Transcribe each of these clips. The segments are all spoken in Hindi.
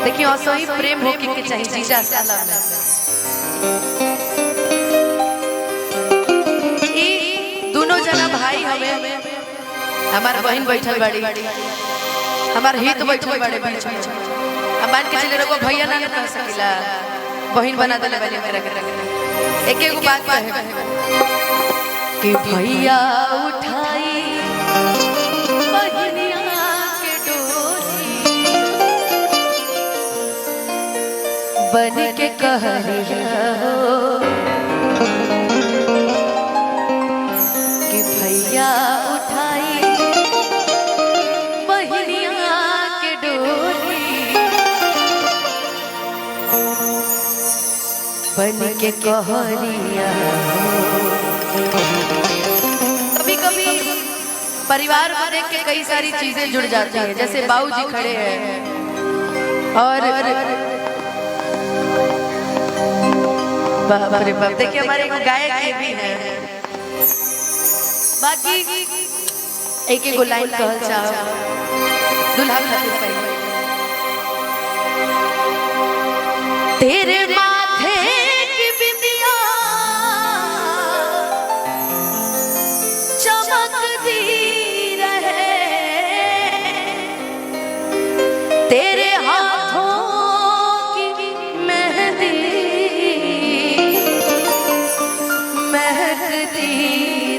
देखिए असही प्रेम होके के चाहिए जीजा साला में। ई दोनों जना भाई हमें हमार बहन बैठल बाड़ी, हमार हित बैठल बाड़े बीच में। अब मान के चले रखो भैया ना कह सकिला, बहन बना देले वाली मेरा के एक एक बात कहे कि भैया उठाई बहनिया के डोरी बन के कहरिया कि भैया उठाई बहनिया के डोरी बन के कहरिया। कभी कभी परिवार को देख के कई सारी चीजें जुड़ जाती हैं, जैसे बाबूजी खड़े हैं और बाप रे बाप देखिए हमारे गायक ये भी हैं। बाकी एक एक लाइन कहल चाहो दुल्हा खातिर पहले तेरे माथे की बिंदिया चमकती रहे, तेरे हाथों की मेहंदी महकती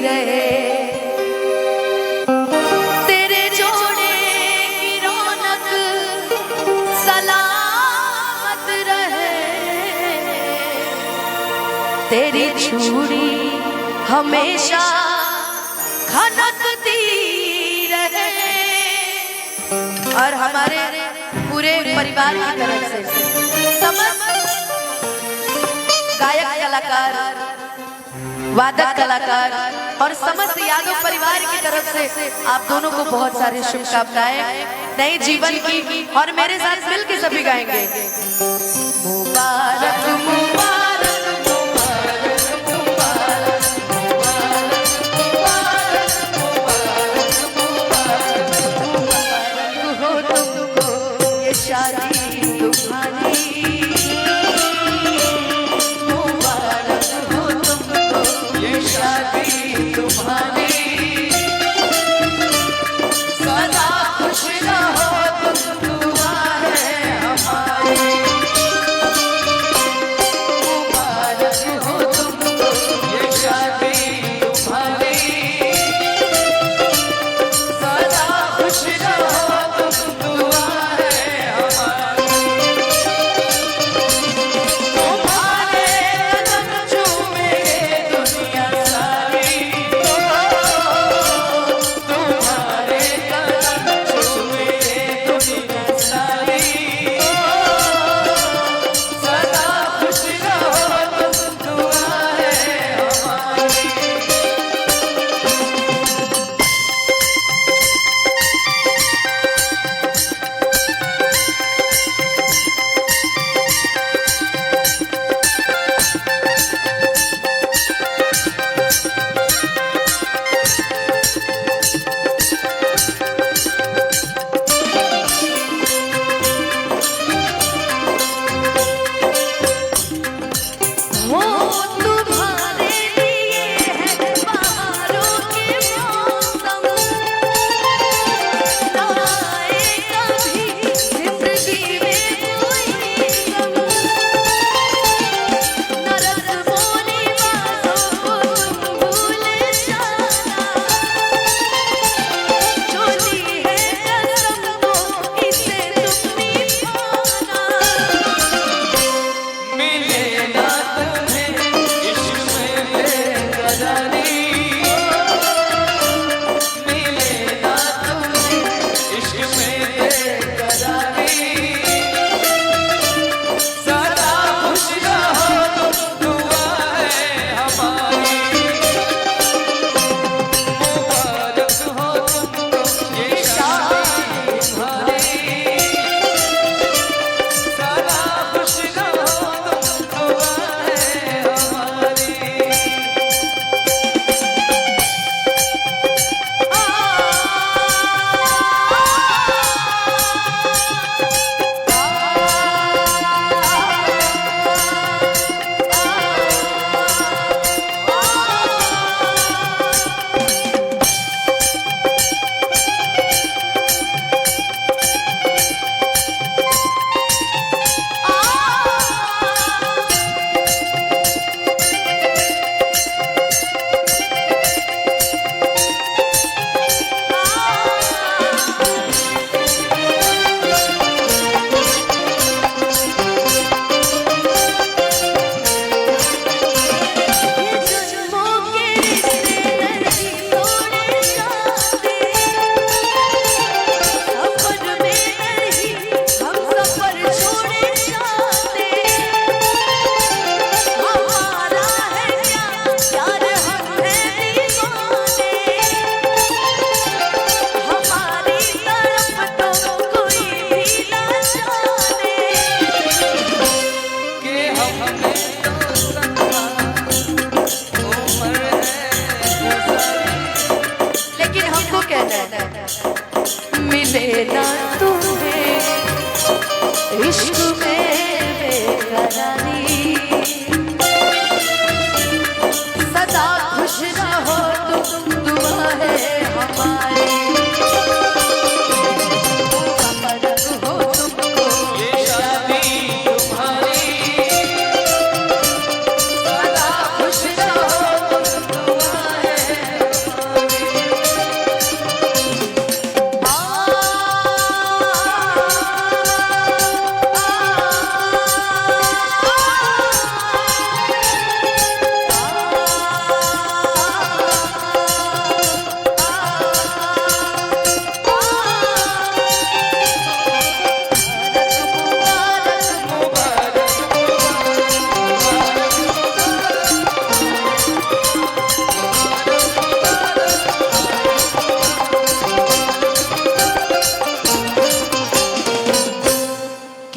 रहे, तेरे जोड़े की रौनक सलामत रहे, तेरी छुरी हमेशा खनकती रहे। और हमारे पूरे परिवार की तरफ से समस्त गायक कलाकार, वादक कलाकार और समस्त यादव परिवार की तरफ से आप दोनों को बहुत सारी शुभकामनाएं नए जीवन की। और मेरे साथ मिलकर सभी गाएंगे मुबारक मुबारक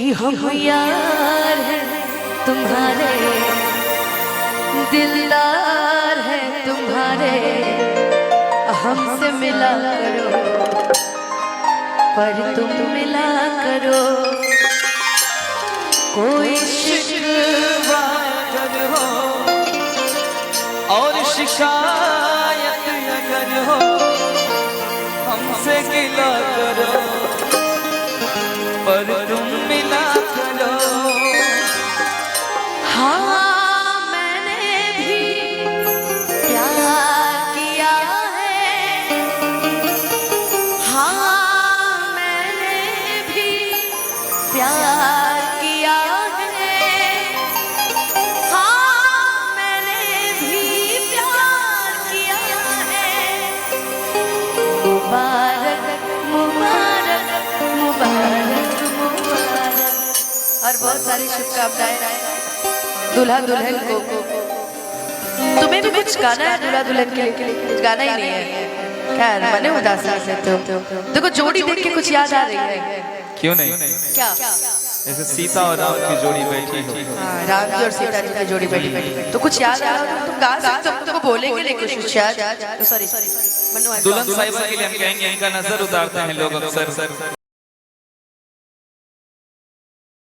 कि हम यार हैं तुम्हारे, दिलदार हैं तुम्हारे, हमसे मिला करो पर तुम मिला करो। कोई शिकवा अगर हो और शिकायत अगर हो हमसे गिला करो पर तुम मिला करो। हाँ मैंने भी प्यार किया है, हाँ मैंने भी प्यार किया है, हाँ मैंने भी प्यार किया है। मुबारक मुबारक मुबारक मुबारक। और बहुत सारी शुभकामनाएं दूल्हा दुल्हन को। तुम्हें भी कुछ गाना है दूल्हा दुल्हन के लिए? कुछ गाना ही नहीं है क्या? मने उदास से तो देखो जोड़ी देख के कुछ याद आ रही है। क्यों नहीं? क्या? जैसे सीता और राम की जोड़ी बैठी हो। हाँ, राम जी और सीता जी की जोड़ी बैठी तो कुछ याद आ रहा हो तुम गा सकते हो। तुमको बोलेंगे नहीं कुछ याद। सॉरी दुल्हन साहिबा के लिए हम कहेंगे इनका नजर उतारते हैं लोग अक्सर।